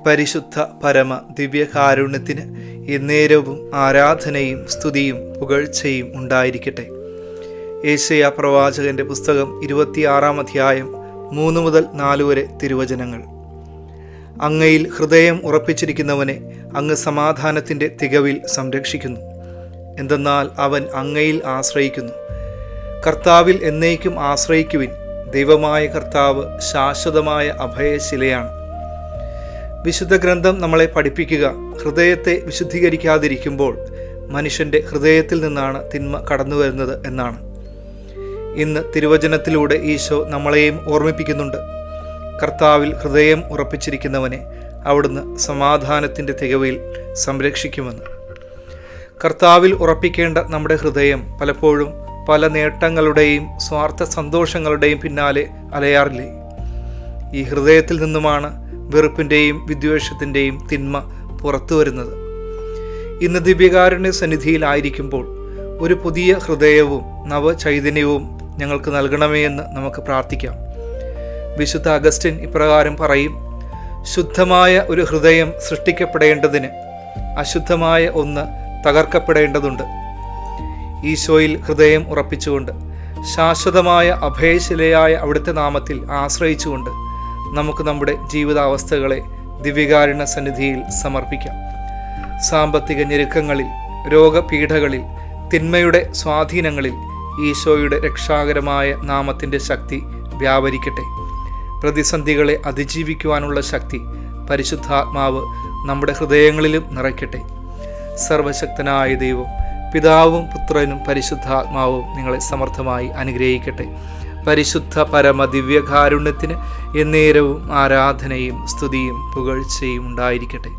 പരിശുദ്ധ പരമ ദിവ്യകാരുണ്യത്തിന് എന്നേരവും ആരാധനയും സ്തുതിയും പുകഴ്ചയും ഉണ്ടായിരിക്കട്ടെ. യേശയ്യാ പ്രവാചകന്റെ പുസ്തകം 26 അധ്യായം 3 മുതൽ 4 വരെ തിരുവചനങ്ങൾ. അങ്ങയിൽ ഹൃദയം ഉറപ്പിച്ചിരിക്കുന്നവനെ അങ്ങ് സമാധാനത്തിൻ്റെ തികവിൽ സംരക്ഷിക്കുന്നു. എന്തെന്നാൽ അവൻ അങ്ങയിൽ ആശ്രയിക്കുന്നു. കർത്താവിൽ എന്നേക്കും ആശ്രയിക്കുവിൻ. ദൈവമായ കർത്താവ് ശാശ്വതമായ അഭയശിലയാണ്. വിശുദ്ധ ഗ്രന്ഥം നമ്മളെ പഠിപ്പിക്കുക, ഹൃദയത്തെ വിശുദ്ധീകരിക്കാതിരിക്കുമ്പോൾ മനുഷ്യൻ്റെ ഹൃദയത്തിൽ നിന്നാണ് തിന്മ കടന്നു വരുന്നത് എന്നാണ്. ഇന്ന് തിരുവചനത്തിലൂടെ ഈശോ നമ്മളെയും ഓർമ്മിപ്പിക്കുന്നുണ്ട്. കർത്താവിൽ ഹൃദയം ഉറപ്പിച്ചിരിക്കുന്നവനെ അവിടുന്ന് സമാധാനത്തിൻ്റെ തികവിൽ സംരക്ഷിക്കുമെന്ന്. കർത്താവിൽ ഉറപ്പിക്കേണ്ട നമ്മുടെ ഹൃദയം പലപ്പോഴും പല നേട്ടങ്ങളുടെയും സ്വാർത്ഥ സന്തോഷങ്ങളുടെയും പിന്നാലെ അലയാറില്ലേ? ഈ ഹൃദയത്തിൽ നിന്നുമാണ് വെറുപ്പിൻ്റെയും വിദ്വേഷത്തിൻ്റെയും തിന്മ പുറത്തു വരുന്നത്. ഇന്ന് ദിവ്യകാരുണ്യ സന്നിധിയിലായിരിക്കുമ്പോൾ ഒരു പുതിയ ഹൃദയവും നവചൈതന്യവും ഞങ്ങൾക്ക് നൽകണമേ എന്ന് നമുക്ക് പ്രാർത്ഥിക്കാം. വിശുദ്ധ അഗസ്റ്റിൻ ഇപ്രകാരം പറയും: ശുദ്ധമായ ഒരു ഹൃദയം സൃഷ്ടിക്കപ്പെടേണ്ടതിന് അശുദ്ധമായ ഒന്ന് തകർക്കപ്പെടേണ്ടതുണ്ട്. ഈശോയിൽ ഹൃദയം ഉറപ്പിച്ചുകൊണ്ട് ശാശ്വതമായ അഭയശിലയായ അവിടുത്തെ നാമത്തിൽ ആശ്രയിച്ചുകൊണ്ട് നമുക്ക് നമ്മുടെ ജീവിതാവസ്ഥകളെ ദിവ്യകാരുണ്യ സന്നിധിയിൽ സമർപ്പിക്കാം. സാമ്പത്തിക ഞെരുക്കങ്ങളിൽ, രോഗപീഠകളിൽ, തിന്മയുടെ സ്വാധീനങ്ങളിൽ ഈശോയുടെ രക്ഷാകരമായ നാമത്തിൻ്റെ ശക്തി വ്യാപരിക്കട്ടെ. പ്രതിസന്ധികളെ അതിജീവിക്കുവാനുള്ള ശക്തി പരിശുദ്ധാത്മാവ് നമ്മുടെ ഹൃദയങ്ങളിലും നിറയ്ക്കട്ടെ. സർവശക്തനായ ദൈവം, പിതാവും പുത്രനും പരിശുദ്ധാത്മാവും നിങ്ങളെ സമർത്ഥമായി അനുഗ്രഹിക്കട്ടെ. പരിശുദ്ധ പരമ ദിവ്യകാരുണ്യത്തിന് എന്നേരവും ആരാധനയും സ്തുതിയും പുകഴ്ചയും ഉണ്ടായിരിക്കട്ടെ.